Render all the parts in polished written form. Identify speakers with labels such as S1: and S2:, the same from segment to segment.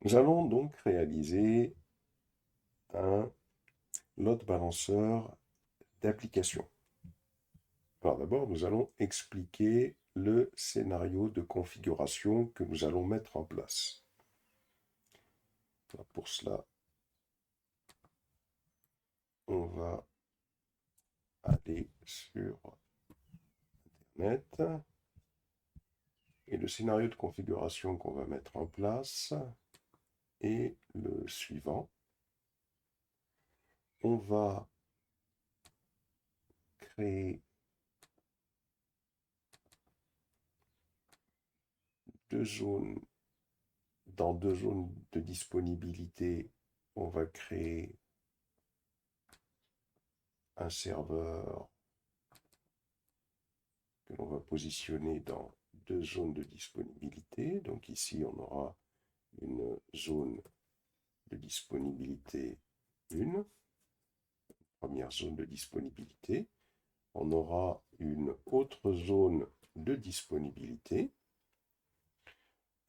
S1: Nous allons donc réaliser un load balanceur d'application. Alors d'abord, nous allons expliquer le scénario de configuration que nous allons mettre en place. Alors pour cela, on va aller sur Internet et le scénario de configuration qu'on va mettre en place est le suivant. On va créer deux zones. Dans deux zones de disponibilité, on va créer un serveur que l'on va positionner dans deux zones de disponibilité. Donc ici, on aura une zone de disponibilité 1, première zone de disponibilité. On aura une autre zone de disponibilité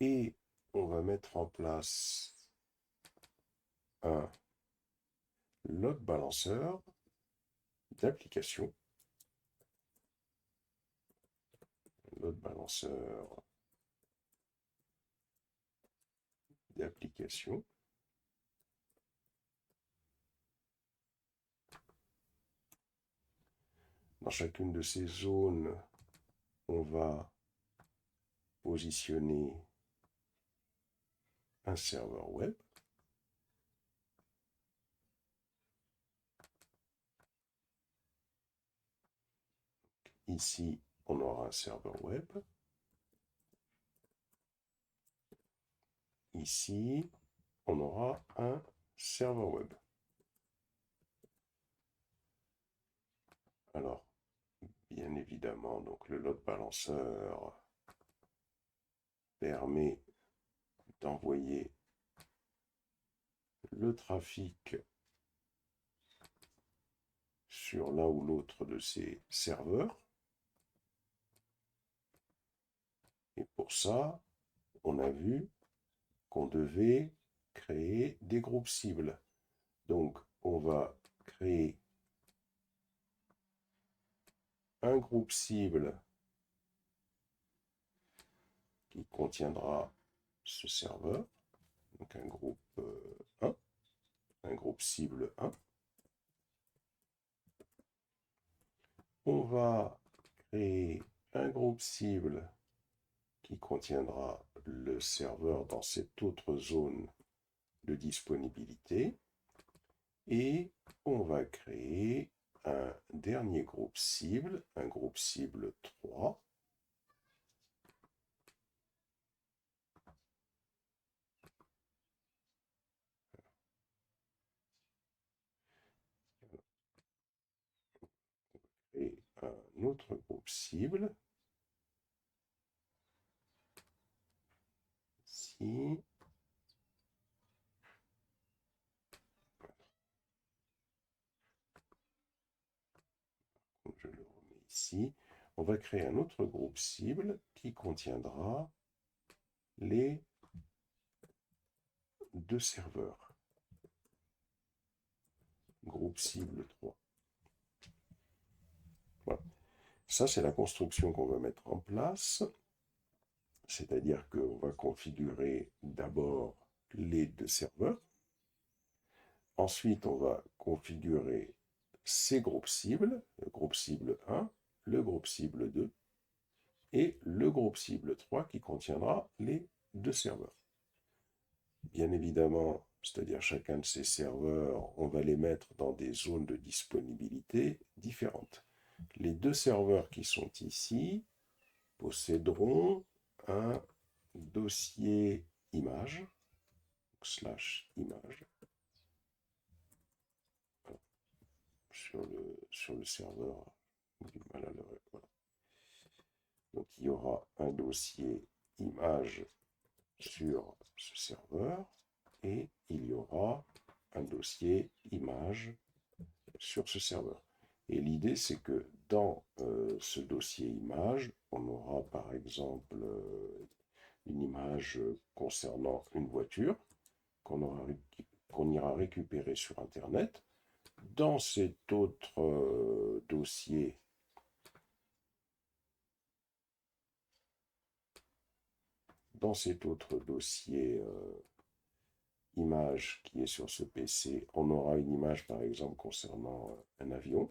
S1: et on va mettre en place un load balancer d'application. Load balancer d'application. Dans chacune de ces zones, on va positionner un serveur web. Ici, on aura un serveur web. Ici, on aura un serveur web. Alors, bien évidemment, donc le load balancer permet d'envoyer le trafic sur l'un ou l'autre de ces serveurs. Et pour ça, on a vu qu'on devait créer des groupes cibles. Donc, on va créer un groupe cible qui contiendra ce serveur, donc un groupe 1, un groupe cible 1. On va créer un groupe cible qui contiendra le serveur dans cette autre zone de disponibilité. Et on va créer un dernier groupe cible, un groupe cible 3, et un autre groupe cible, ici, je le remets ici. On va créer un autre groupe cible qui contiendra les deux serveurs. Groupe cible 3. Voilà. Ça, c'est la construction qu'on va mettre en place. C'est-à-dire qu'on va configurer d'abord les deux serveurs. Ensuite, on va configurer ces groupes cibles, le groupe cible 1, le groupe cible 2 et le groupe cible 3 qui contiendra les deux serveurs. Bien évidemment, c'est-à-dire chacun de ces serveurs, on va les mettre dans des zones de disponibilité différentes. Les deux serveurs qui sont ici posséderont un dossier image, /image, sur le serveur. Voilà. Donc il y aura un dossier image sur ce serveur et il y aura un dossier image sur ce serveur. Et l'idée, c'est que dans ce dossier image, on aura par exemple une image concernant une voiture. qu'on ira récupérer sur Internet. Dans cet autre dossier, image qui est sur ce PC, on aura une image par exemple concernant un avion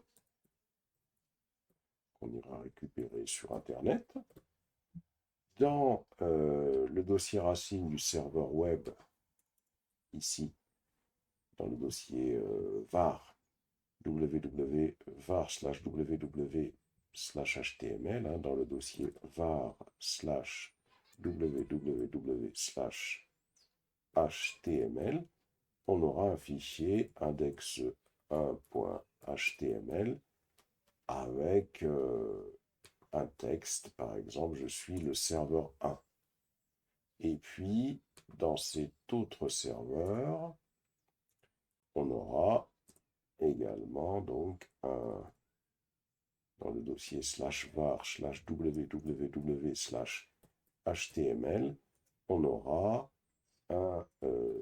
S1: qu'on ira récupérer sur Internet. Dans le dossier racine du serveur web, ici, dans le dossier var, www.var/www/html, hein, dans le dossier var/www/html, on aura un fichier index1.html avec un texte, par exemple, je suis le serveur 1. Et puis, dans cet autre serveur, on aura également donc dans le dossier /var/www/html, on aura un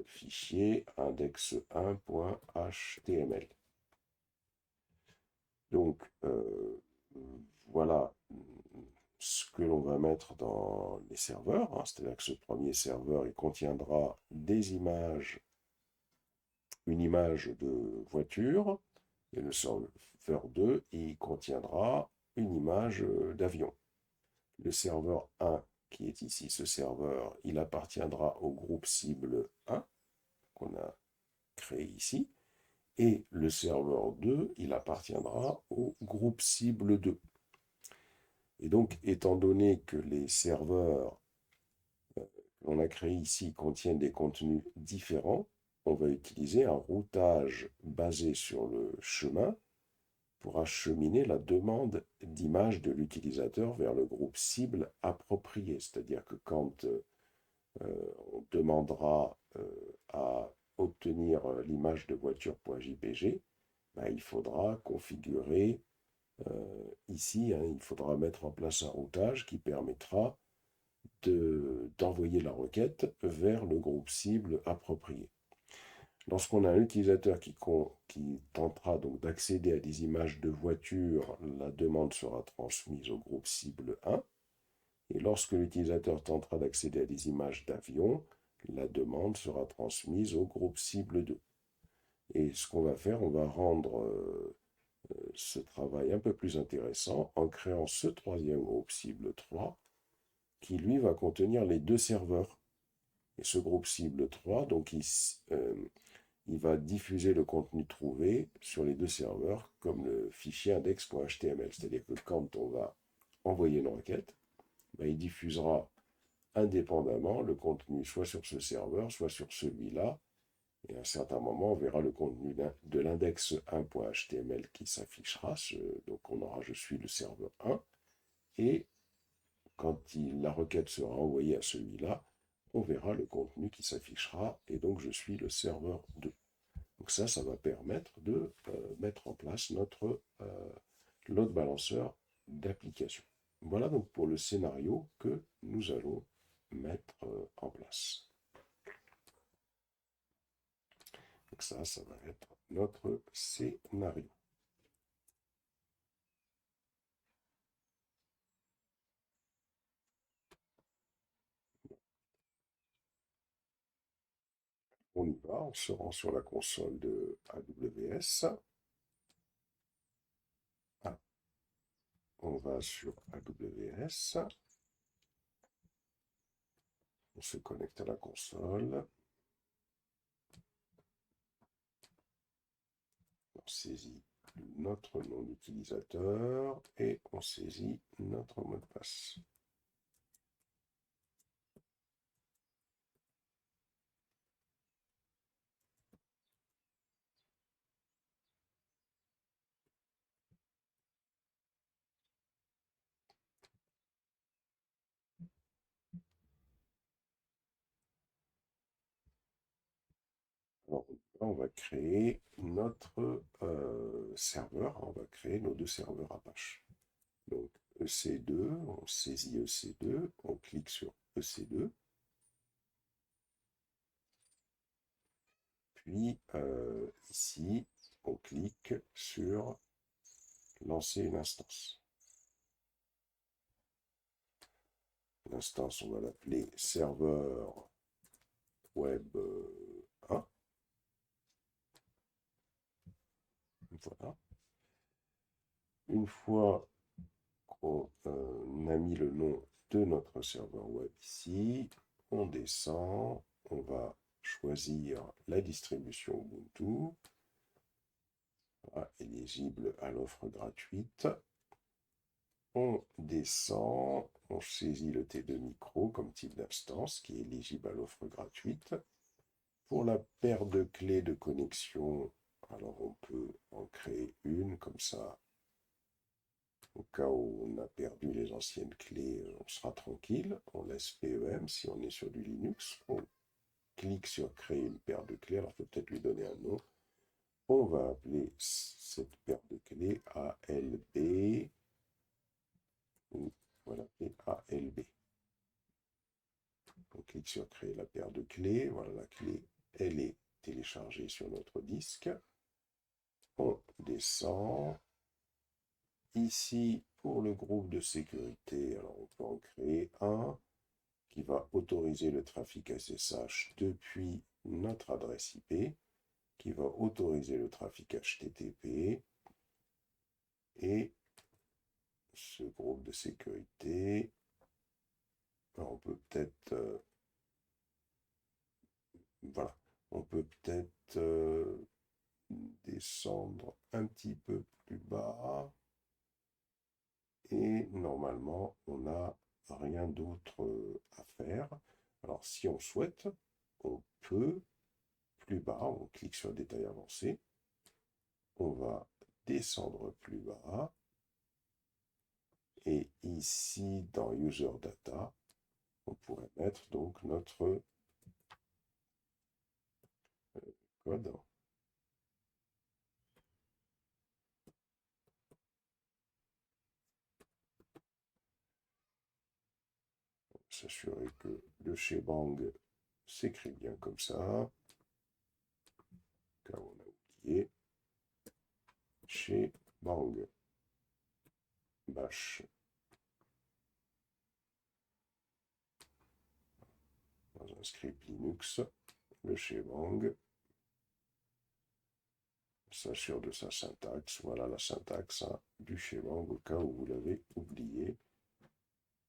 S1: fichier index1.html. Donc, voilà ce que l'on va mettre dans les serveurs, hein, c'est-à-dire que ce premier serveur, il contiendra des images, une image de voiture, et le serveur 2, il contiendra une image d'avion. Le serveur 1, qui est ici, ce serveur, il appartiendra au groupe cible 1, qu'on a créé ici, et le serveur 2, il appartiendra au groupe cible 2. Et donc, étant donné que les serveurs qu'on a créés ici contiennent des contenus différents, on va utiliser un routage basé sur le chemin pour acheminer la demande d'image de l'utilisateur vers le groupe cible approprié. C'est-à-dire que quand on demandera à obtenir l'image de voiture.jpg, il faudra configurer ici, hein, il faudra mettre en place un routage qui permettra d'envoyer la requête vers le groupe cible approprié. Lorsqu'on a un utilisateur qui tentera donc d'accéder à des images de voiture, la demande sera transmise au groupe cible 1. Et lorsque l'utilisateur tentera d'accéder à des images d'avion, la demande sera transmise au groupe cible 2. Et ce qu'on va faire, on va rendre ce travail un peu plus intéressant en créant ce troisième groupe cible 3 qui lui va contenir les deux serveurs. Et ce groupe cible 3, donc il va diffuser le contenu trouvé sur les deux serveurs comme le fichier index.html. C'est-à-dire que quand on va envoyer une requête, il diffusera indépendamment le contenu soit sur ce serveur, soit sur celui-là. Et à un certain moment, on verra le contenu de l'index 1.html qui s'affichera. Donc on aura je suis le serveur 1. Et quand la requête sera envoyée à celui-là, on verra le contenu qui s'affichera. Et donc je suis le serveur 2. Donc ça va permettre de mettre en place notre load balancer d'application. Voilà donc pour le scénario que nous allons mettre en place. Donc ça va être notre scénario. On y va, on se rend sur la console de AWS. On va sur AWS. On se connecte à la console. On saisit notre nom d'utilisateur et on saisit notre mot de passe. Alors, on va créer notre serveur, on va créer nos deux serveurs Apache. Donc EC2, on saisit EC2, on clique sur EC2. puis ici, on clique sur lancer une instance. L'instance, on va l'appeler serveur web 1. Voilà. Une fois qu'on a mis le nom de notre serveur web ici, on descend, on va choisir la distribution Ubuntu, voilà, éligible à l'offre gratuite. On descend, on saisit le T2 micro comme type d'instance qui est éligible à l'offre gratuite. Pour la paire de clés de connexion, alors on peut en créer une comme ça. Au cas où on a perdu les anciennes clés, on sera tranquille. On laisse PEM si on est sur du Linux. On clique sur créer une paire de clés. Alors, il faut peut-être lui donner un nom. On va appeler cette paire de clés ALB. On va l'appeler ALB. On clique sur créer la paire de clés. Voilà, la clé, elle est téléchargée sur notre disque. On descend. Ici, pour le groupe de sécurité, alors on peut en créer un qui va autoriser le trafic SSH depuis notre adresse IP, qui va autoriser le trafic HTTP, et ce groupe de sécurité, alors on peut peut-être, voilà, on peut peut-être descendre un petit peu plus bas, et normalement, on n'a rien d'autre à faire. Alors, si on souhaite, on peut, plus bas, on clique sur détail avancé, on va descendre plus bas, et ici, dans User Data, on pourrait mettre donc notre code. S'assurer que le shebang s'écrit bien comme ça, car on a oublié. Shebang bash. Dans un script Linux, le shebang s'assure de sa syntaxe. Voilà la syntaxe du shebang au cas où vous l'avez oublié,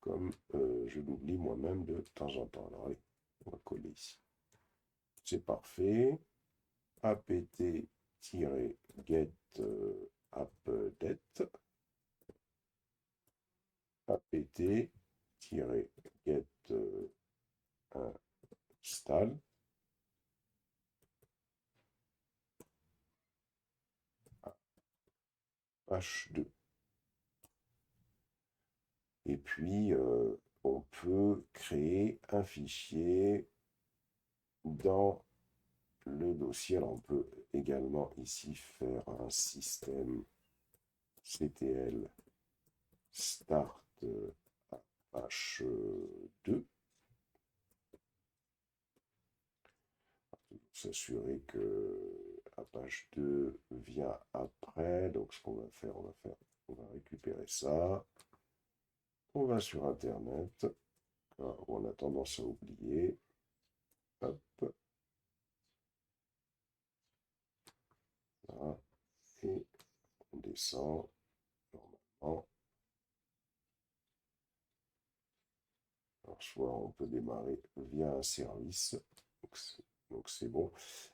S1: comme je l'oublie moi-même de temps en temps. Alors allez, on va coller ici. C'est parfait. apt-get update. apt-get install. H2. Et puis, on peut créer un fichier dans le dossier. Alors, on peut également ici faire un système CTL start H2. S'assurer que Apache 2 vient après. Donc, ce qu'on va faire, on va récupérer ça. On va sur Internet, où on a tendance à oublier. Hop. Là. Et on descend normalement. Alors, soit on peut démarrer via un service. Donc, c'est bon.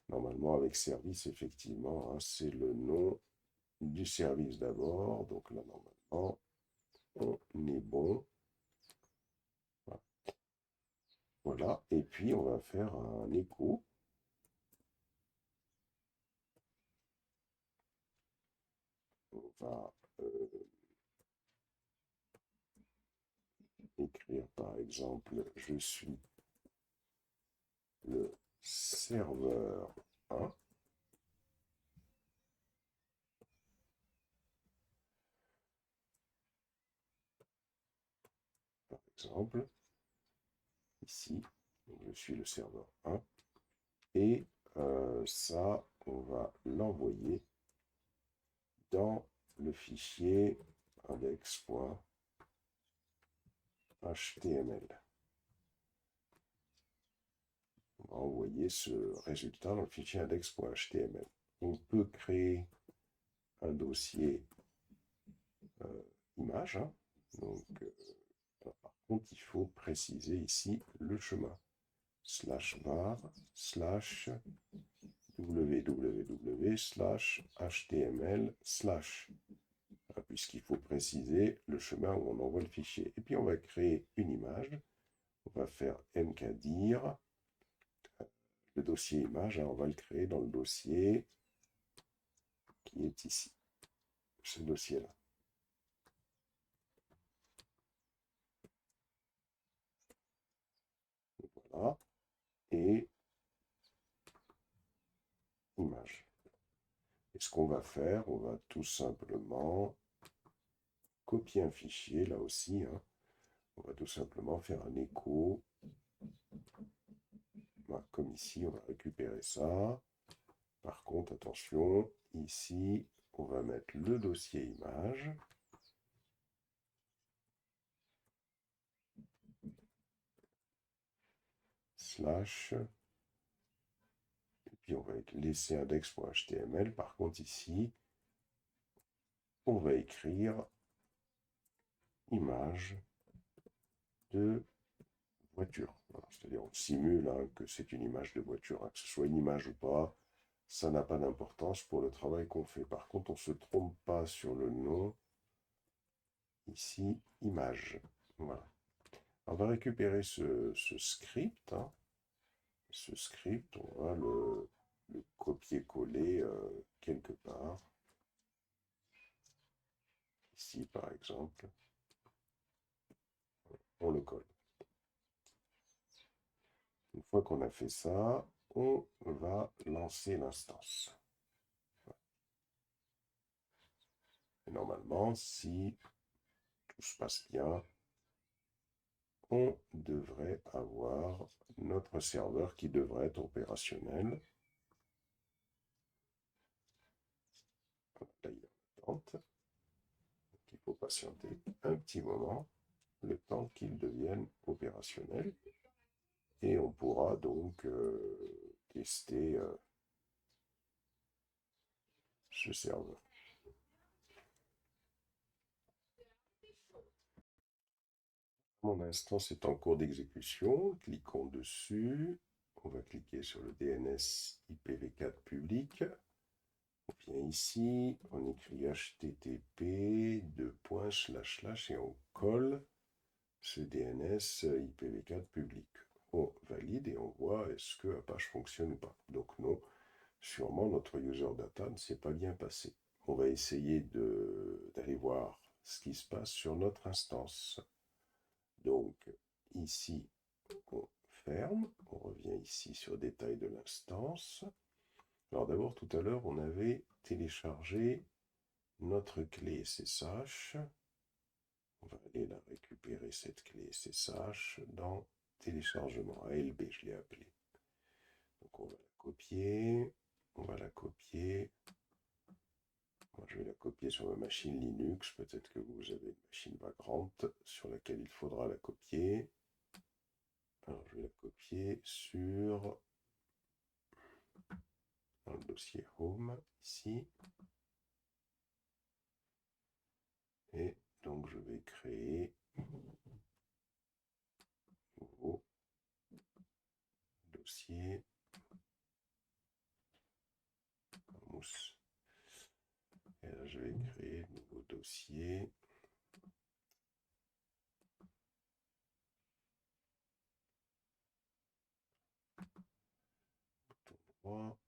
S1: Normalement, avec service, effectivement, hein, c'est le nom du service d'abord. Donc là, normalement, on est bon. Voilà. Et puis, on va faire un écho. On va écrire, par exemple, je suis le serveur 1. Par exemple, ici, donc je suis le serveur 1. Et ça, on va l'envoyer dans le fichier index.html. On va envoyer ce résultat dans le fichier index.html. On peut créer un dossier image. Hein. Donc, par contre, il faut préciser ici le chemin. /var /www/html/ puisqu'il faut préciser le chemin où on envoie le fichier. Et puis on va créer une image. On va faire mkdir. Le dossier image, hein, on va le créer dans le dossier qui est ici. Ce dossier-là. Voilà. Et image. Et ce qu'on va faire, on va tout simplement copier un fichier, là aussi. Hein. On va tout simplement faire un écho. Voilà, comme ici, on va récupérer ça. Par contre, attention, ici, on va mettre le dossier image. Slash. Et puis, on va laisser index.html. Par contre, ici, on va écrire image de voiture. C'est-à-dire, on simule hein, que c'est une image de voiture. Hein, que ce soit une image ou pas, ça n'a pas d'importance pour le travail qu'on fait. Par contre, on ne se trompe pas sur le nom. Ici, image. Voilà. On va récupérer ce script. Hein. Ce script, on va le copier-coller quelque part. Ici, par exemple. On le colle. Une fois qu'on a fait ça, on va lancer l'instance. Et normalement, si tout se passe bien, on devrait avoir notre serveur qui devrait être opérationnel. Là, il y a l'attente. Il faut patienter un petit moment, le temps qu'il devienne opérationnel. Et on pourra donc tester ce serveur. Mon instance est en cours d'exécution. Cliquons dessus. On va cliquer sur le DNS IPv4 public. On vient ici, on écrit http et on colle ce DNS IPv4 public. On valide et on voit est-ce que la page fonctionne ou pas. Donc non, sûrement notre user data ne s'est pas bien passé. On va essayer d'aller voir ce qui se passe sur notre instance. Donc ici, on ferme, on revient ici sur détail de l'instance. Alors d'abord, tout à l'heure, on avait téléchargé notre clé SSH. On va aller la récupérer, cette clé SSH, dans téléchargement ALB, je l'ai appelé. Donc on va la copier, on va la copier. Moi, je vais la copier sur ma machine Linux. Peut-être que vous avez une machine Vagrant sur laquelle il faudra la copier. Alors, je vais la copier dans le dossier Home, ici. Et donc, je vais créer un nouveau dossier. Mousse. Et là, je vais créer un nouveau dossier. Bouton droit.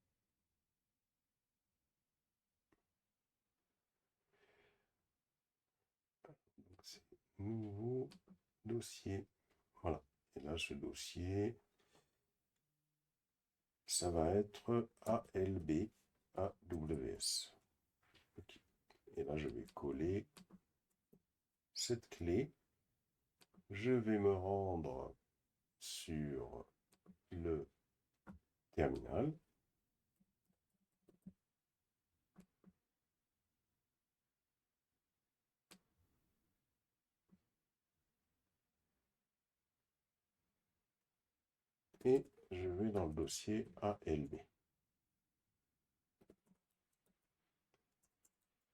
S1: Donc, c'est nouveau dossier. Voilà. Et là, ce dossier, ça va être ALB AWS. Okay. Et là, je vais coller cette clé. Je vais me rendre sur le terminal. et je vais dans le dossier ALB.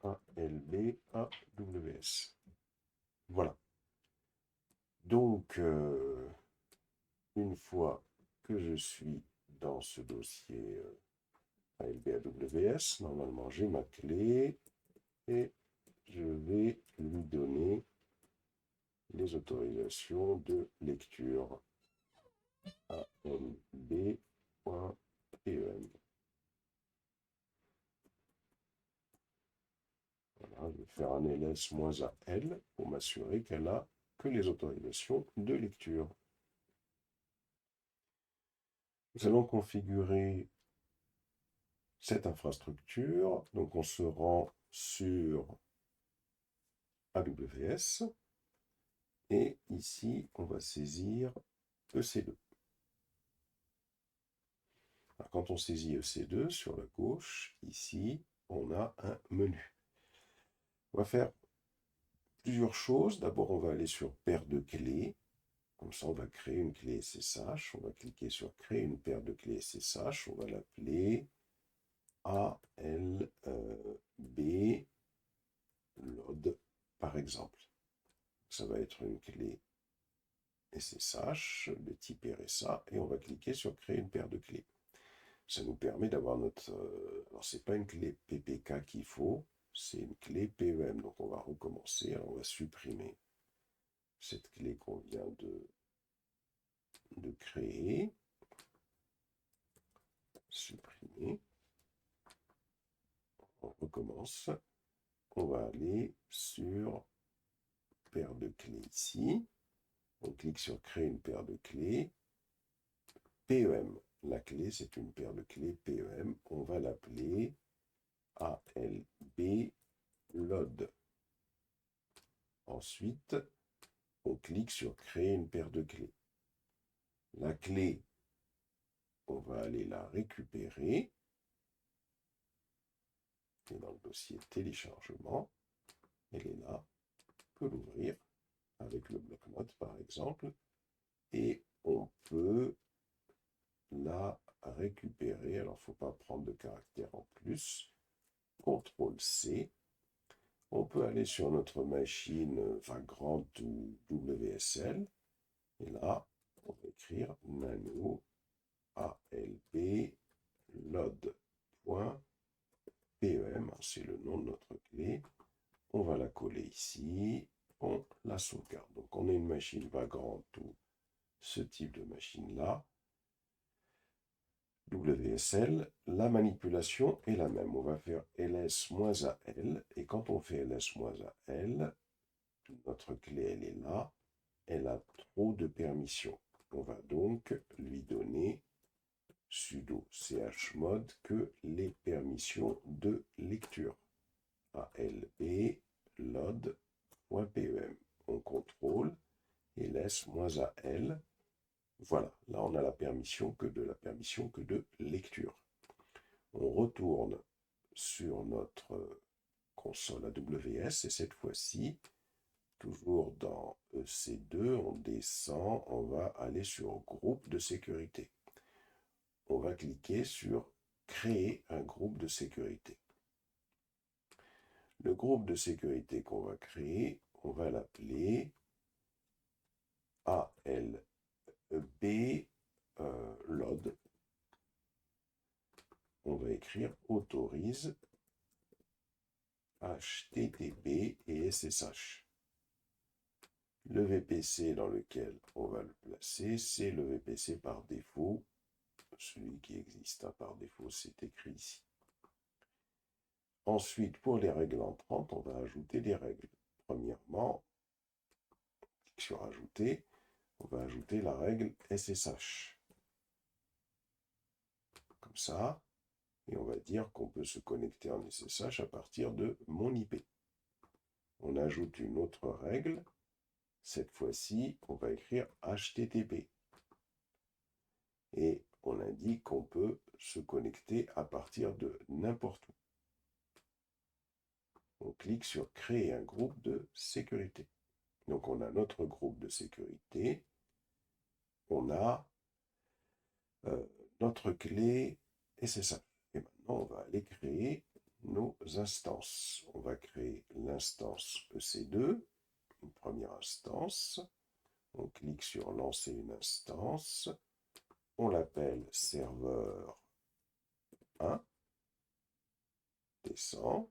S1: ALB, AWS. Voilà. Donc, une fois que je suis dans ce dossier ALB AWS, normalement j'ai ma clé et je vais lui donner les autorisations de lecture ALB.pem. Voilà, je vais faire un ls-al pour m'assurer qu'elle a que les autorisations de lecture. Nous allons configurer cette infrastructure. Donc on se rend sur AWS et ici on va saisir EC2. Alors, quand on saisit EC2 sur la gauche, ici on a un menu. On va faire plusieurs choses. D'abord on va aller sur paire de clés. Comme ça, on va créer une clé SSH. On va cliquer sur créer une paire de clés SSH. On va l'appeler ALB load, par exemple. Ça va être une clé SSH de type RSA et on va cliquer sur créer une paire de clés. Ça nous permet d'avoir notre... alors, ce n'est pas une clé PPK qu'il faut, c'est une clé PEM. Donc, on va recommencer. Alors, on va supprimer cette clé qu'on vient de créer. Supprimer. On recommence. On va aller sur paire de clés ici. On clique sur créer une paire de clés. PEM. La clé, c'est une paire de clés PEM. On va l'appeler ALB load. Ensuite, on clique sur créer une paire de clés. La clé, on va aller la récupérer. Et dans le dossier téléchargement, elle est là. On peut l'ouvrir avec le bloc-notes par exemple. Et on peut la récupérer. Alors, il ne faut pas prendre de caractère en plus. CTRL-C. On peut aller sur notre machine Vagrant ou WSL. Et là, on va écrire nano ALB load.pem. C'est le nom de notre clé. On va la coller ici. On la sauvegarde. Donc, on a une machine Vagrant ou ce type de machine-là. WSL, la manipulation est la même. On va faire ls-al, et quand on fait ls-al, notre clé, elle est là, elle a trop de permissions. On va donc lui donner sudo chmod que les permissions de lecture. ALB load.pem. On contrôle et ls-al. Voilà, là on a la permission que de lecture. On retourne sur notre console AWS et cette fois-ci, toujours dans EC2, on descend, on va aller sur groupe de sécurité. On va cliquer sur créer un groupe de sécurité. Le groupe de sécurité qu'on va créer, on va l'appeler ALB load. On va écrire autorise HTTP et SSH. Le VPC dans lequel on va le placer, c'est le VPC par défaut. Celui qui existe par défaut, c'est écrit ici. Ensuite, pour les règles entrantes, on va ajouter des règles. Premièrement, sur ajouter, on va ajouter la règle SSH. Comme ça. Et on va dire qu'on peut se connecter en SSH à partir de mon IP. On ajoute une autre règle. Cette fois-ci, on va écrire HTTP. Et on indique qu'on peut se connecter à partir de n'importe où. On clique sur créer un groupe de sécurité. Donc on a notre groupe de sécurité. On a notre clé SSH. Et maintenant, on va aller créer nos instances. On va créer l'instance EC2, une première instance. On clique sur lancer une instance. On l'appelle serveur 1. Descend.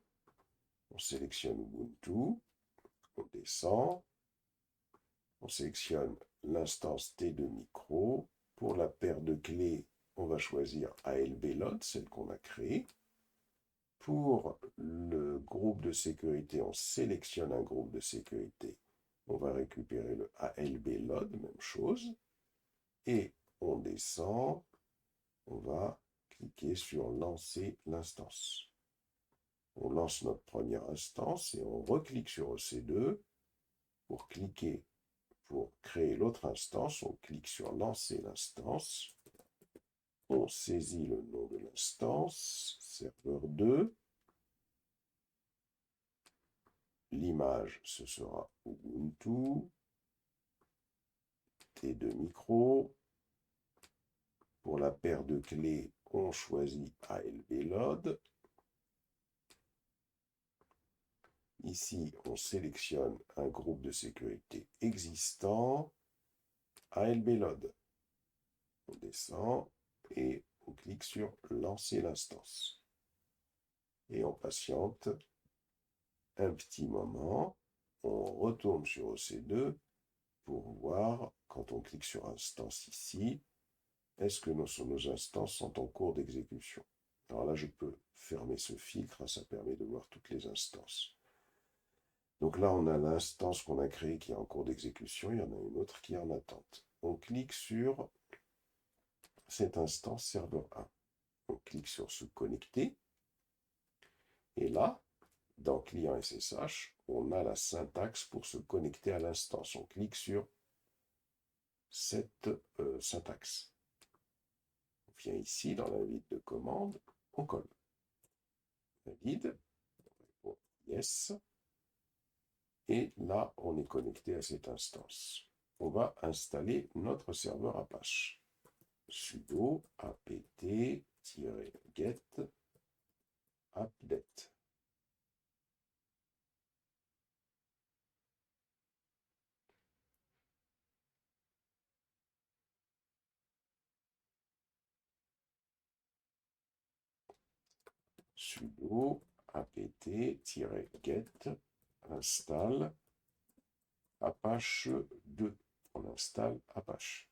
S1: On sélectionne Ubuntu. On descend. On sélectionne l'instance T2 micro. Pour la paire de clés, on va choisir ALB load, celle qu'on a créée. Pour le groupe de sécurité, on sélectionne un groupe de sécurité. On va récupérer le ALB load, même chose. Et on descend. On va cliquer sur lancer l'instance. On lance notre première instance et on reclique sur EC2 pour cliquer. Pour créer l'autre instance, on clique sur lancer l'instance. On saisit le nom de l'instance, serveur 2. L'image, ce sera Ubuntu. T2 micro. Pour la paire de clés, on choisit ALB load. Ici, on sélectionne un groupe de sécurité existant, ALB load. On descend et on clique sur lancer l'instance. Et on patiente un petit moment. On retourne sur EC2 pour voir, quand on clique sur instance ici, est-ce que nos instances sont en cours d'exécution. Alors là, je peux fermer ce filtre, ça permet de voir toutes les instances. Donc là, on a l'instance qu'on a créée qui est en cours d'exécution, il y en a une autre qui est en attente. On clique sur cette instance serveur 1. On clique sur se connecter. Et là, dans client SSH, on a la syntaxe pour se connecter à l'instance. On clique sur cette syntaxe. On vient ici dans l'invite de commande, on colle. Valide. Bon, yes. Et là, on est connecté à cette instance. On va installer notre serveur Apache. Sudo apt-get update. Sudo apt-get installe Apache 2. On installe Apache.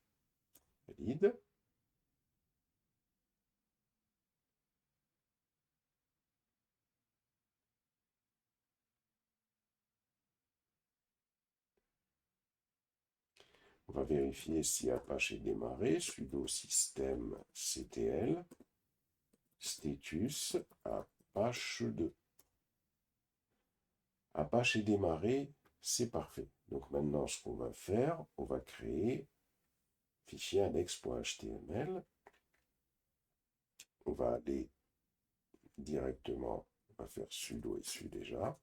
S1: Valide. On va vérifier si Apache est démarré. Sudo systemctl status Apache 2. Apache est démarré, c'est parfait. Donc maintenant, ce qu'on va faire, on va créer fichier index.html. On va aller directement, on va faire sudo et su déjà.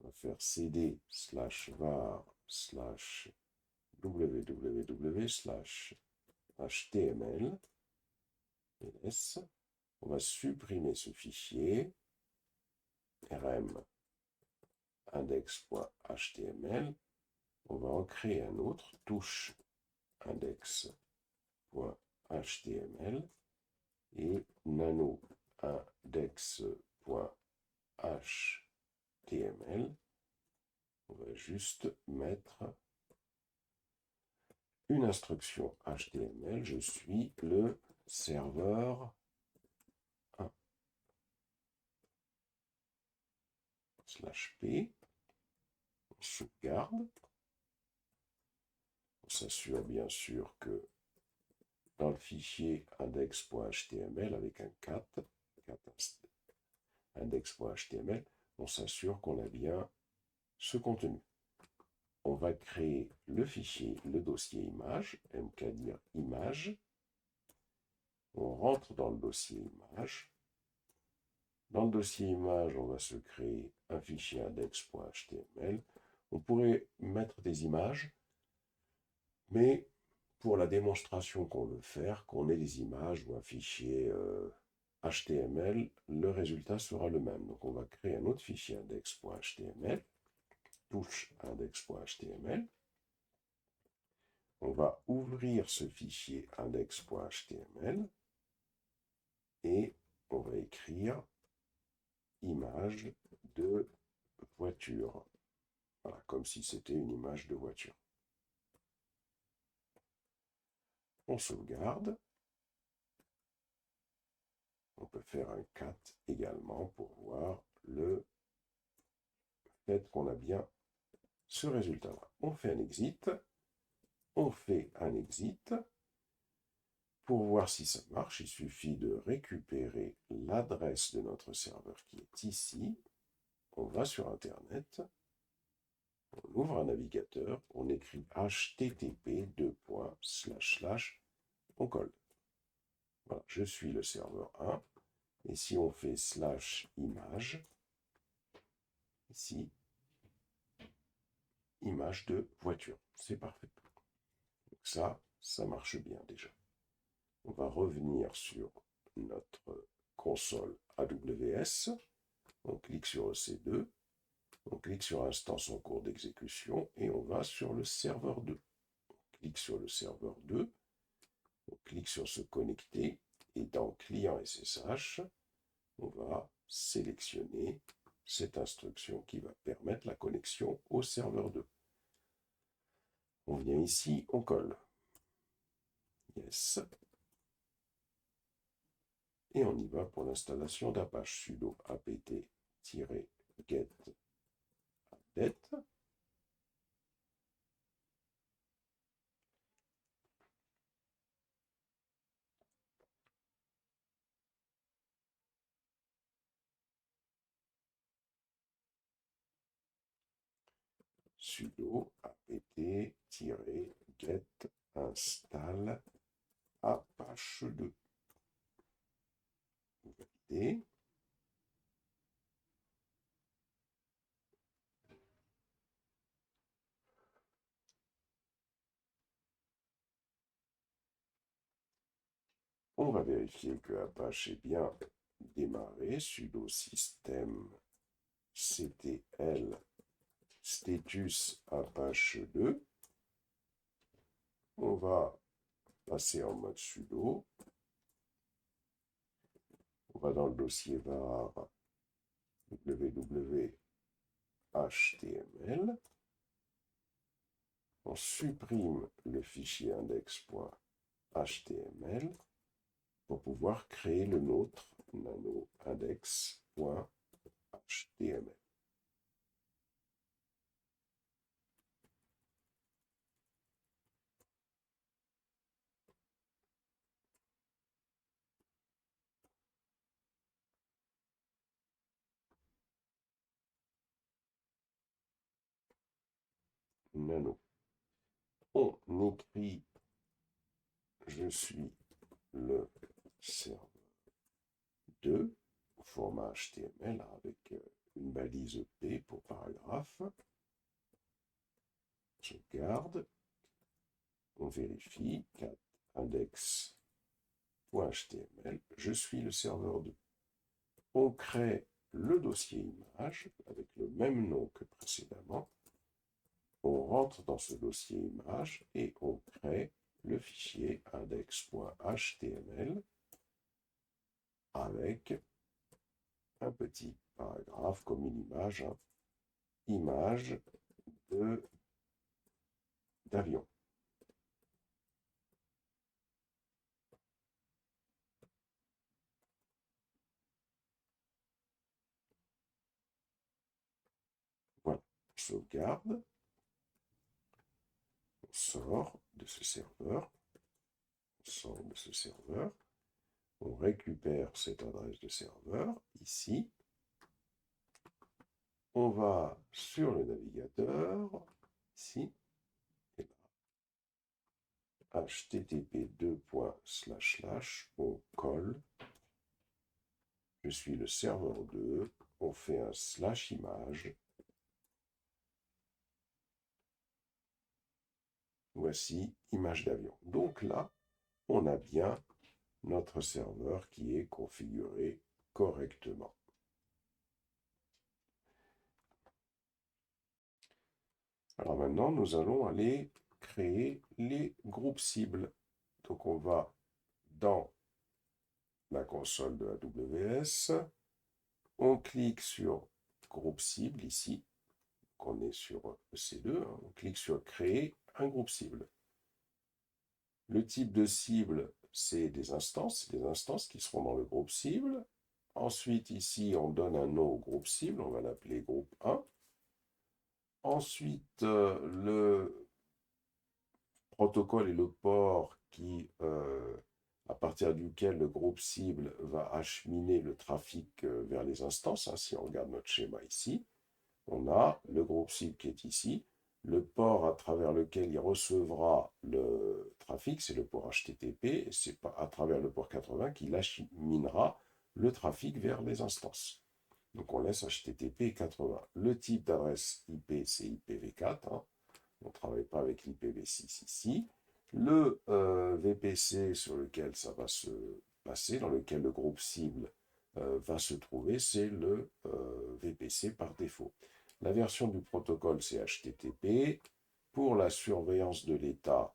S1: On va faire cd/var/www/html. ls. On va supprimer ce fichier rm index.html. On va en créer un autre, touche index.html et nano index.html. On va juste mettre une instruction HTML. Je suis le serveur 1 /p. On sauvegarde. On s'assure bien sûr que dans le fichier index.html avec un cat index.html, on s'assure qu'on a bien ce contenu. On va créer le fichier, le dossier image, mkdir image. On rentre dans le dossier image. Dans le dossier image, on va se créer un fichier index.html. On pourrait mettre des images, mais pour la démonstration qu'on veut faire, qu'on ait des images ou un fichier HTML, le résultat sera le même. Donc on va créer un autre fichier index.html, touche index.html. On va ouvrir ce fichier index.html et on va écrire image de voiture. Voilà, comme si c'était une image de voiture. On sauvegarde. On peut faire un cat également pour voir le fait qu'on a bien ce résultat-là. On fait un exit. On fait un exit. Pour voir si ça marche, il suffit de récupérer l'adresse de notre serveur qui est ici. On va sur Internet. On ouvre un navigateur. On écrit http:// on colle. Voilà, je suis le serveur 1. Et si on fait /image, ici, image de voiture. C'est parfait. Donc ça marche bien déjà. On va revenir sur notre console AWS. On clique sur EC2. On clique sur instance en cours d'exécution et on va sur le serveur 2. On clique sur le serveur 2. On clique sur se connecter et dans client SSH, on va sélectionner cette instruction qui va permettre la connexion au serveur 2. On vient ici, on colle. Yes. Et on y va pour l'installation d'Apache. Sudo apt-get update. Sudo apt-get install Apache 2. Valider. On va vérifier que Apache est bien démarré. Sudo system ctl status Apache 2. On va passer en mode sudo. On va dans le dossier var www.html. On supprime le fichier index.html pour pouvoir créer le nôtre nano-index.html. Nano. On écrit je suis le serveur 2 au format HTML avec une balise P pour paragraphe. Je garde. On vérifie. Cat index.html. Je suis le serveur 2. On crée le dossier image avec le même nom que précédemment. On rentre dans ce dossier image et on crée le fichier index.html avec un petit paragraphe comme une image, image d'avion. Voilà, on sauvegarde, on sort de ce serveur, on récupère cette adresse de serveur ici, on va sur le navigateur, ici, et là, http:// on colle, je suis le serveur 2, on fait un /image, Voici image d'avion. Donc là, on a bien notre serveur qui est configuré correctement. Alors maintenant, nous allons aller créer les groupes cibles. Donc on va dans la console de AWS, on clique sur groupe cible ici, on est sur EC2, on clique sur créer un groupe cible. Le type de cible, c'est des instances qui seront dans le groupe cible. Ensuite, ici, on donne un nom au groupe cible, on va l'appeler groupe 1. Ensuite, le protocole et le port à partir duquel le groupe cible va acheminer le trafic vers les instances. Si on regarde notre schéma ici, on a le groupe cible qui est ici. Le port à travers lequel il recevra le trafic, c'est le port HTTP, et c'est à travers le port 80 qu'il acheminera le trafic vers les instances. Donc on laisse HTTP 80. Le type d'adresse IP, c'est IPv4. On ne travaille pas avec l'IPv6 ici. Le VPC sur lequel ça va se passer, dans lequel le groupe cible va se trouver, c'est le VPC par défaut. La version du protocole, c'est HTTP. Pour la surveillance de l'état,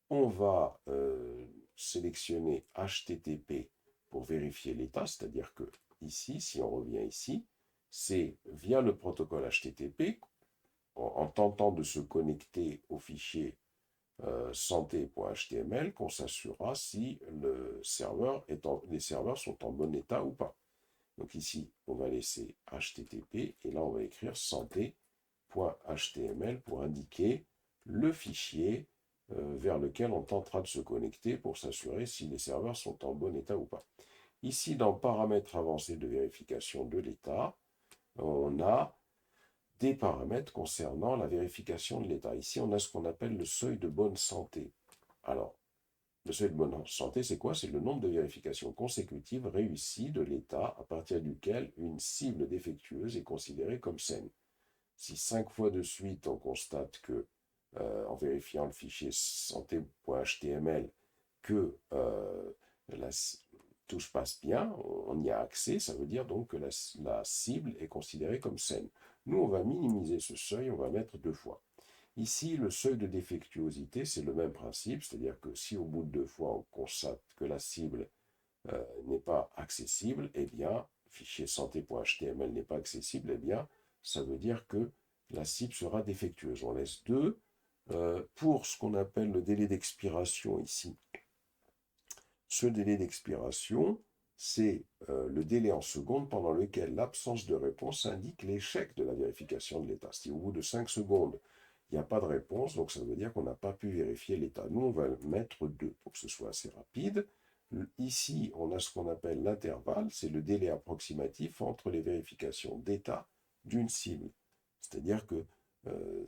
S1: on va sélectionner HTTP pour vérifier l'état, c'est-à-dire que ici, si on revient ici, c'est via le protocole HTTP, en tentant de se connecter au fichier santé.html, qu'on s'assurera si les serveurs sont en bon état ou pas. Donc ici, on va laisser HTTP et là, on va écrire santé.html pour indiquer le fichier vers lequel on tentera de se connecter pour s'assurer si les serveurs sont en bon état ou pas. Ici, dans paramètres avancés de vérification de l'état, on a des paramètres concernant la vérification de l'état. Ici, on a ce qu'on appelle le seuil de bonne santé. Alors, le seuil de bonne santé, c'est quoi? C'est le nombre de vérifications consécutives réussies de l'état à partir duquel une cible défectueuse est considérée comme saine. Si 5 fois de suite on constate que, en vérifiant le fichier santé.html, que tout se passe bien, on y a accès, ça veut dire donc que la cible est considérée comme saine. Nous, on va minimiser ce seuil, on va mettre 2 fois. Ici, le seuil de défectuosité, c'est le même principe, c'est-à-dire que si au bout de 2 fois on constate que la cible n'est pas accessible, eh bien, fichier santé.html n'est pas accessible, eh bien, ça veut dire que la cible sera défectueuse. On laisse 2. Pour ce qu'on appelle le délai d'expiration ici, ce délai d'expiration, c'est le délai en secondes pendant lequel l'absence de réponse indique l'échec de la vérification de l'état. Si au bout de 5 secondes, il n'y a pas de réponse, donc ça veut dire qu'on n'a pas pu vérifier l'état. Nous, on va mettre 2 pour que ce soit assez rapide. Ici, on a ce qu'on appelle l'intervalle, c'est le délai approximatif entre les vérifications d'état d'une cible. C'est-à-dire que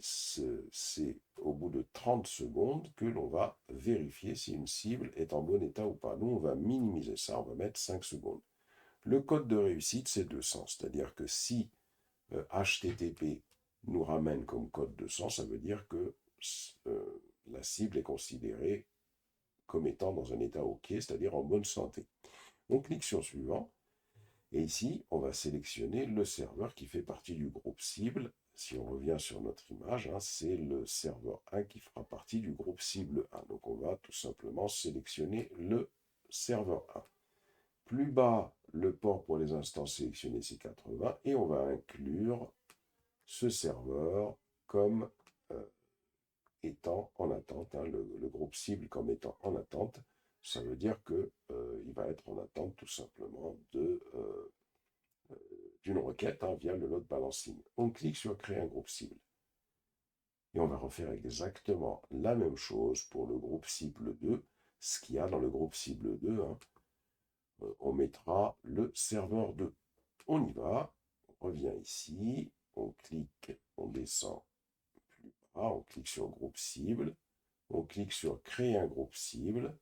S1: c'est au bout de 30 secondes que l'on va vérifier si une cible est en bon état ou pas. Nous, on va minimiser ça, on va mettre 5 secondes. Le code de réussite, c'est 200, c'est-à-dire que si HTTP nous ramène comme code 200, ça veut dire que la cible est considérée comme étant dans un état OK, c'est-à-dire en bonne santé. On clique sur suivant, et ici, on va sélectionner le serveur qui fait partie du groupe cible. Si on revient sur notre image, c'est le serveur 1 qui fera partie du groupe cible 1. Donc on va tout simplement sélectionner le serveur 1. Plus bas, le port pour les instances sélectionnées, c'est 80, et on va inclure ce serveur comme étant en attente, le groupe cible comme étant en attente. Ça veut dire qu'il va être en attente tout simplement d'une requête via le load balancing. On clique sur créer un groupe cible. Et on va refaire exactement la même chose pour le groupe cible 2. Ce qu'il y a dans le groupe cible 2, on mettra le serveur 2. On y va, on revient ici, on clique, on descend plus bas, on clique sur groupe cible, on clique sur créer un groupe cible,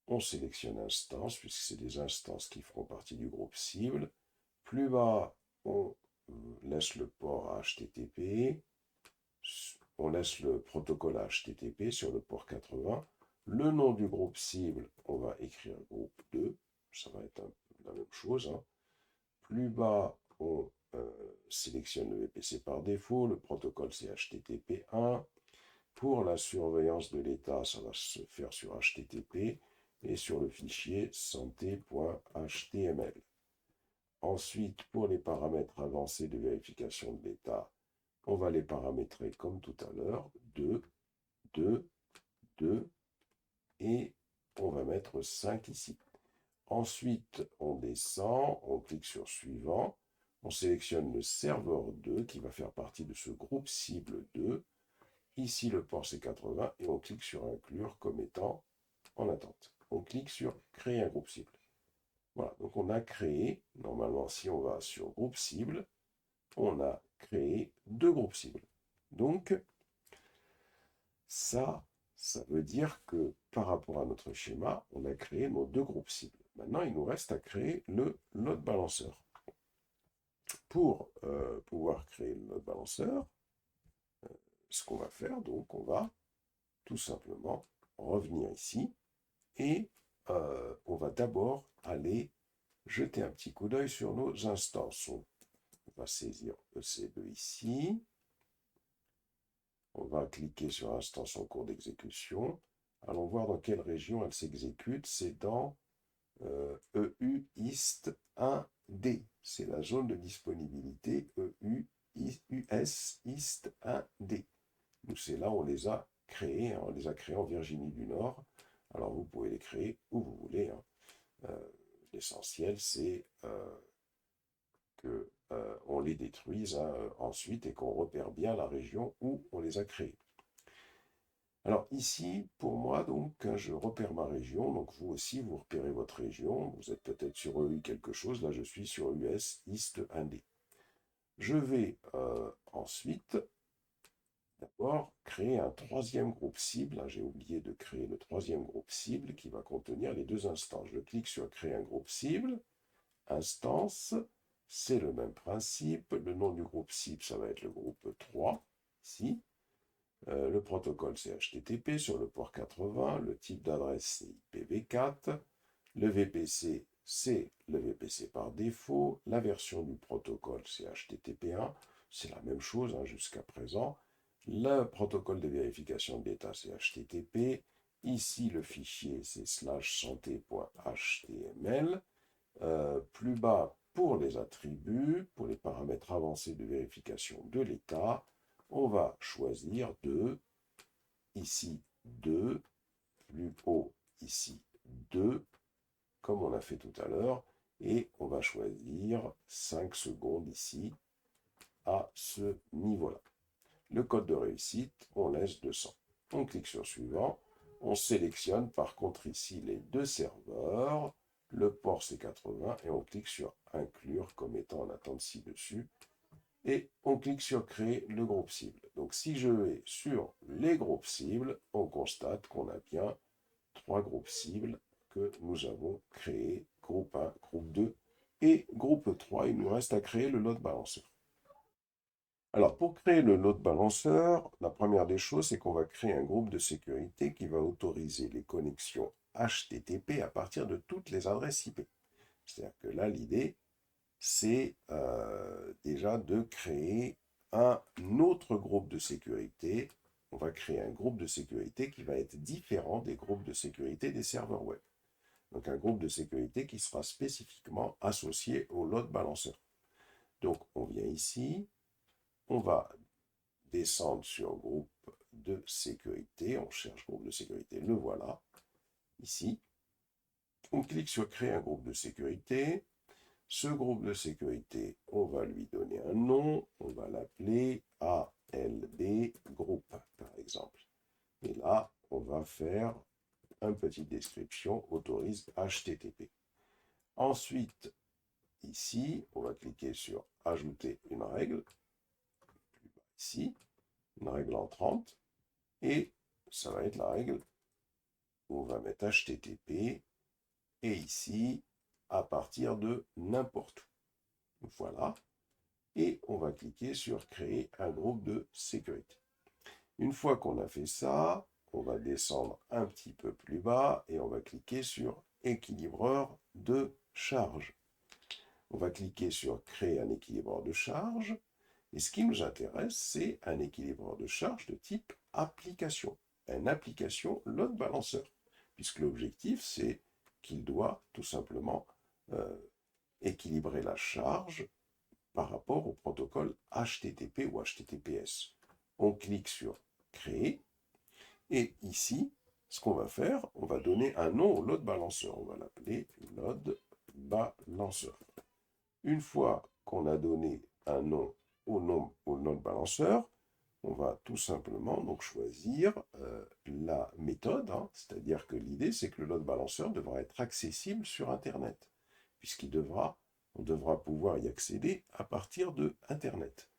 S1: on sélectionne instance, puisque c'est des instances qui feront partie du groupe cible. Plus bas, on laisse le port HTTP. on laisse le protocole HTTP sur le port 80. Le nom du groupe cible, on va écrire groupe 2. Ça va être la même chose. Hein. Plus bas, on sélectionne le VPC par défaut. Le protocole, c'est HTTP 1. Pour la surveillance de l'état, ça va se faire sur HTTP et sur le fichier santé.html. Ensuite, pour les paramètres avancés de vérification de l'état, on va les paramétrer comme tout à l'heure, 2, 2, 2, et on va mettre 5 ici. Ensuite, on descend, on clique sur Suivant, on sélectionne le serveur 2 qui va faire partie de ce groupe cible 2. Ici, le port c'est 80 et on clique sur Inclure comme étant en attente. On clique sur Créer un groupe cible. Voilà, donc on a créé, normalement si on va sur groupe cible, on a créé 2 groupes cibles. Donc, ça veut dire que par rapport à notre schéma, on a créé nos 2 groupes cibles. Maintenant, il nous reste à créer le load balancer. Pour pouvoir créer le load balancer, ce qu'on va faire, donc, on va tout simplement revenir ici et on va d'abord aller jeter un petit coup d'œil sur nos instances. On va saisir EC2 ici. On va cliquer sur instance en cours d'exécution. Allons voir dans quelle région elle s'exécute. C'est dans EU IST 1D. C'est la zone de disponibilité EU US IST 1D. Nous, c'est là où on les a créés. Hein. On les a créés en Virginie du Nord. Alors, vous pouvez les créer où vous voulez. Hein. L'essentiel, c'est qu'on les détruise hein, ensuite et qu'on repère bien la région où on les a créés. Alors ici, pour moi, donc, je repère ma région. Donc vous aussi, vous repérez votre région. Vous êtes peut-être sur EU quelque chose. Là, je suis sur US East 1D. Je vais ensuite, d'abord, créer un 3e groupe cible. J'ai oublié de créer le 3e groupe cible qui va contenir les 2 instances. Je clique sur Créer un groupe cible. Instance, c'est le même principe. Le nom du groupe cible, ça va être le groupe 3, ici. Le protocole, c'est HTTP sur le port 80. Le type d'adresse, c'est IPv4. Le VPC, c'est le VPC par défaut. La version du protocole, c'est HTTP1. C'est la même chose hein, jusqu'à présent. Le protocole de vérification de l'état, c'est HTTP. Ici, le fichier, c'est /santé.html. Plus bas, pour les attributs, pour les paramètres avancés de vérification de l'état, on va choisir 2, ici 2, plus haut, ici 2, comme on a fait tout à l'heure, et on va choisir 5 secondes ici, à ce niveau-là. Le code de réussite, on laisse 200. On clique sur Suivant, on sélectionne par contre ici les 2 serveurs, le port c'est 80, et on clique sur Inclure comme étant en attente ci-dessus, et on clique sur Créer le groupe cible. Donc si je vais sur les groupes cibles, on constate qu'on a bien 3 groupes cibles que nous avons créés, groupe 1, groupe 2 et groupe 3. Il nous reste à créer le load balancer. Alors pour créer le load balancer, la première des choses, c'est qu'on va créer un groupe de sécurité qui va autoriser les connexions HTTP à partir de toutes les adresses IP. C'est-à-dire que là, l'idée, c'est déjà de créer un autre groupe de sécurité. On va créer un groupe de sécurité qui va être différent des groupes de sécurité des serveurs web. Donc un groupe de sécurité qui sera spécifiquement associé au load balancer. Donc on vient ici, on va descendre sur groupe de sécurité, on cherche groupe de sécurité, le voilà, ici. On clique sur créer un groupe de sécurité. Ce groupe de sécurité, on va lui donner un nom, on va l'appeler ALB Group, par exemple. Et là, on va faire une petite description, autorise HTTP. Ensuite, ici, on va cliquer sur Ajouter une règle, ici, une règle entrante, et ça va être la règle où on va mettre HTTP, et ici, à partir de n'importe où. Voilà. Et on va cliquer sur Créer un groupe de sécurité. Une fois qu'on a fait ça, on va descendre un petit peu plus bas et on va cliquer sur équilibreur de charge. On va cliquer sur créer un équilibreur de charge. Et ce qui nous intéresse, c'est un équilibreur de charge de type application. Une application load balancer. Puisque l'objectif, c'est qu'il doit tout simplement équilibrer la charge par rapport au protocole HTTP ou HTTPS. On clique sur créer. Et ici, ce qu'on va faire, on va donner un nom au load balancer. On va l'appeler load balancer. Une fois qu'on a donné un nom au load balancer, on va tout simplement donc choisir la méthode, hein, c'est-à-dire que l'idée c'est que le load balancer devra être accessible sur Internet, on devra pouvoir y accéder à partir de Internet.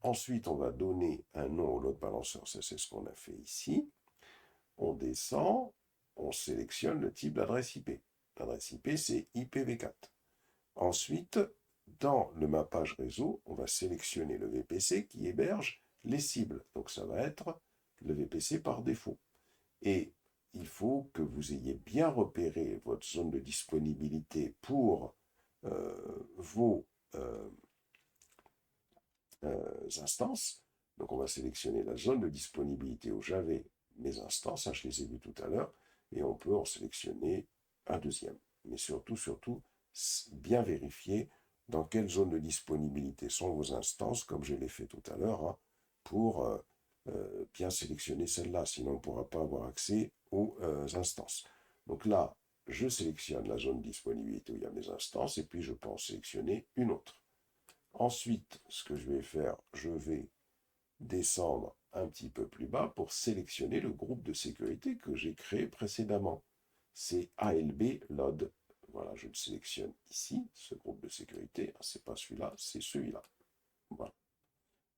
S1: Ensuite, on va donner un nom au load balancer, ça c'est ce qu'on a fait ici. On descend, on sélectionne le type d'adresse IP. L'adresse IP, c'est IPv4. Ensuite, dans le mappage réseau, on va sélectionner le VPC qui héberge les cibles. Donc ça va être le VPC par défaut. Et il faut que vous ayez bien repéré votre zone de disponibilité pour vos instances. Donc on va sélectionner la zone de disponibilité où j'avais mes instances, je les ai vues tout à l'heure, et on peut en sélectionner un deuxième. Mais surtout, bien vérifier dans quelle zone de disponibilité sont vos instances, comme je l'ai fait tout à l'heure, hein, pour bien sélectionner celle-là, sinon on ne pourra pas avoir accès aux instances. Donc là, je sélectionne la zone de disponibilité où il y a mes instances, et puis je peux en sélectionner une autre. Ensuite, ce que je vais faire, je vais descendre un petit peu plus bas pour sélectionner le groupe de sécurité que j'ai créé précédemment. C'est ALB LOD. Voilà, je le sélectionne ici, ce groupe de sécurité. C'est pas celui-là, c'est celui-là. Voilà.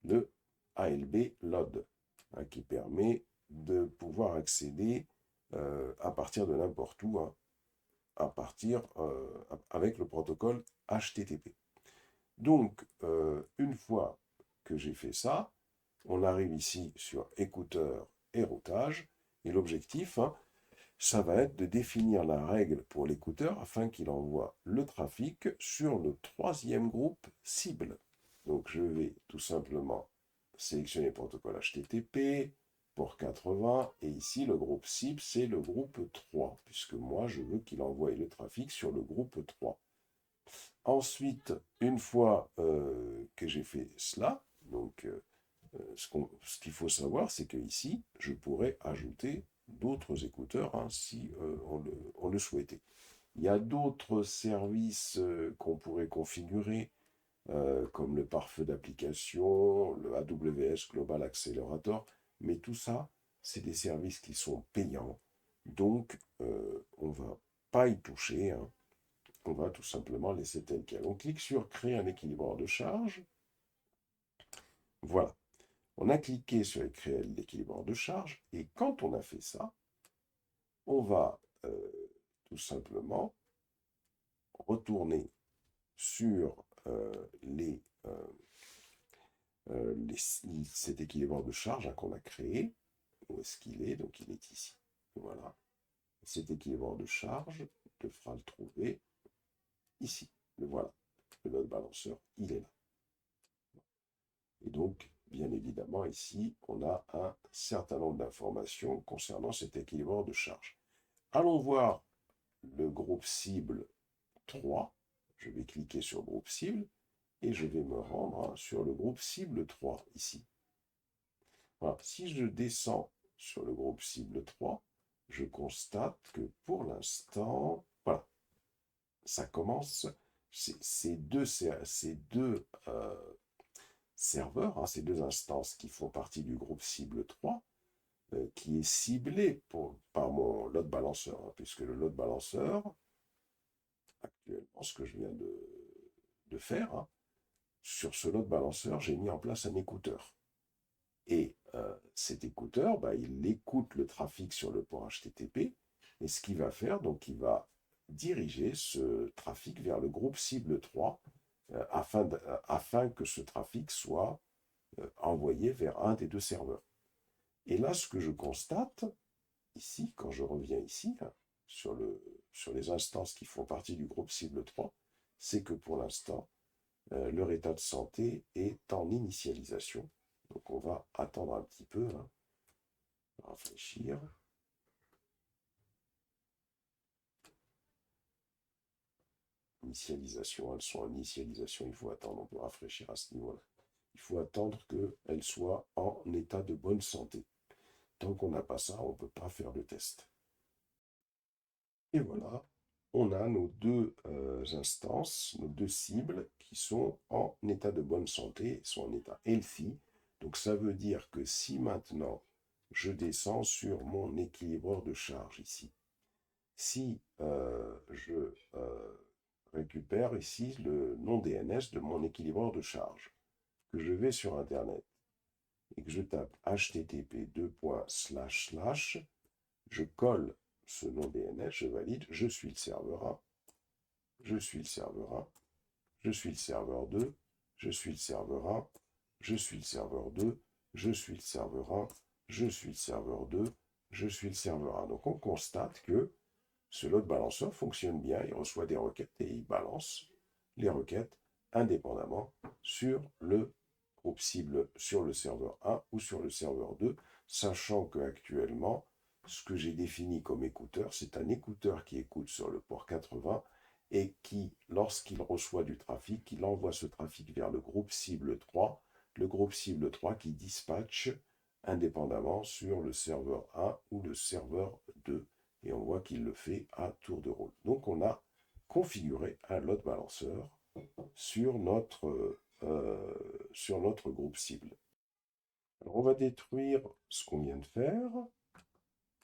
S1: Le ALB LOD, hein, qui permet de pouvoir accéder à partir de n'importe où, hein, avec le protocole HTTP. Donc, une fois que j'ai fait ça, on arrive ici sur écouteurs et routage. Et l'objectif, hein, ça va être de définir la règle pour l'écouteur afin qu'il envoie le trafic sur le troisième groupe cible. Donc, je vais tout simplement sélectionner le protocole HTTP, port 80, et ici, le groupe cible, c'est le groupe 3, puisque moi, je veux qu'il envoie le trafic sur le groupe 3. Ensuite, une fois que j'ai fait cela, donc ce qu'il faut savoir, c'est que ici, je pourrais ajouter d'autres écouteurs, hein, si on le souhaitait. Il y a d'autres services qu'on pourrait configurer, comme le pare-feu d'application, le AWS Global Accelerator, mais tout ça, c'est des services qui sont payants, donc on ne va pas y toucher, hein. On va tout simplement laisser tel quel. On clique sur créer un équilibreur de charge. Voilà. On a cliqué sur créer l'équilibreur de charge et quand on a fait ça, on va tout simplement retourner sur cet équilibreur de charge, hein, qu'on a créé. Où est-ce qu'il est? Donc il est ici. Voilà. Cet équilibreur de charge devra le trouver ici. Le voilà. Le load balancer, il est là. Et donc, bien évidemment, ici, on a un certain nombre d'informations concernant cet équilibreur de charge. Allons voir le groupe cible 3. Je vais cliquer sur groupe cible et je vais me rendre, hein, sur le groupe cible 3 ici. Voilà. Si je descends sur le groupe cible 3, je constate que pour l'instant, voilà, ça commence, ces deux serveurs, hein, ces deux instances qui font partie du groupe cible 3, qui est ciblé par mon load balancer, hein, puisque le load balancer, actuellement, ce que je viens de faire, hein, sur ce load balancer, j'ai mis en place un écouteur. Et cet écouteur, bah, il écoute le trafic sur le port HTTP, et ce qu'il va faire, donc il va diriger ce trafic vers le groupe cible 3, afin que ce trafic soit envoyé vers un des deux serveurs. Et là, ce que je constate, ici, quand je reviens ici, hein, sur les instances qui font partie du groupe cible 3, c'est que pour l'instant, leur état de santé est en initialisation. Donc on va attendre un petit peu, hein, rafraîchir. Initialisation, elles sont en initialisation, il faut attendre, on peut rafraîchir à ce niveau-là. Il faut attendre qu'elles soient en état de bonne santé. Tant qu'on n'a pas ça, on ne peut pas faire de test. Et voilà, on a nos deux instances, nos deux cibles qui sont en état de bonne santé, sont en état healthy. Donc ça veut dire que si maintenant je descends sur mon équilibreur de charge ici, si je récupère ici le nom DNS de mon équilibreur de charge, que je vais sur Internet et que je tape http je colle ce nom DNS, je valide, je suis le serveur 1, je suis le serveur 1, je suis le serveur 2, je suis le serveur 1, je suis le serveur 2, je suis le serveur 1, je suis le serveur 2, je suis le serveur 1. Donc on constate que ce load balancer fonctionne bien, il reçoit des requêtes et il balance les requêtes indépendamment sur le groupe cible, sur le serveur 1 ou sur le serveur 2, sachant qu'actuellement, ce que j'ai défini comme écouteur, c'est un écouteur qui écoute sur le port 80 et qui, lorsqu'il reçoit du trafic, il envoie ce trafic vers le groupe cible 3, le groupe cible 3 qui dispatche indépendamment sur le serveur 1 ou le serveur 2. Et on voit qu'il le fait à tour de rôle. Donc on a configuré un load balancer sur notre groupe cible. Alors on va détruire ce qu'on vient de faire.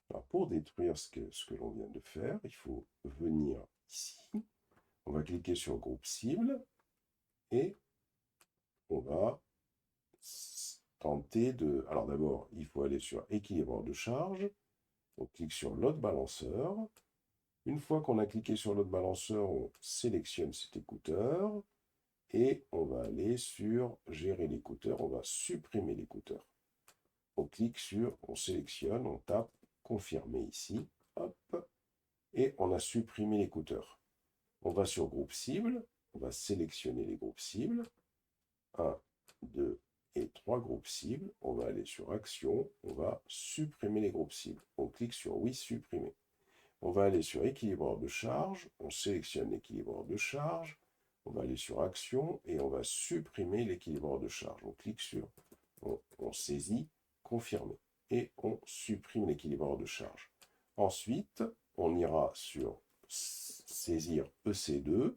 S1: Alors pour détruire ce que l'on vient de faire, il faut venir ici. On va cliquer sur groupe cible et on va tenter de... Alors d'abord, il faut aller sur équilibreur de charge. On clique sur load balancer. Une fois qu'on a cliqué sur load balancer, on sélectionne cet écouteur et on va aller sur gérer l'écouteur. On va supprimer l'écouteur. On clique sur, on sélectionne, on tape confirmer ici. Hop, et on a supprimé l'écouteur. On va sur groupe cible. On va sélectionner les groupes cibles. 1, 2 et 3 groupes cibles. On va aller sur action. On va supprimer les groupes cibles. On clique sur oui, supprimer. On va aller sur équilibreur de charge, on sélectionne l'équilibreur de charge, on va aller sur action et on va supprimer l'équilibreur de charge. On clique sur, on saisit, confirmer et on supprime l'équilibreur de charge. Ensuite, on ira sur saisir EC2,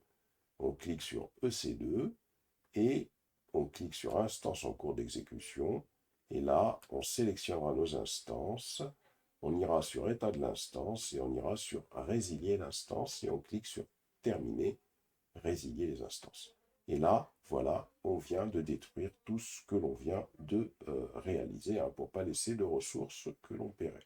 S1: on clique sur EC2 et on clique sur instance en cours d'exécution et là, on sélectionnera nos instances. On ira sur état de l'instance et on ira sur résilier l'instance et on clique sur terminer, résilier les instances. Et là, voilà, on vient de détruire tout ce que l'on vient de réaliser pour ne pas laisser de ressources que l'on paierait.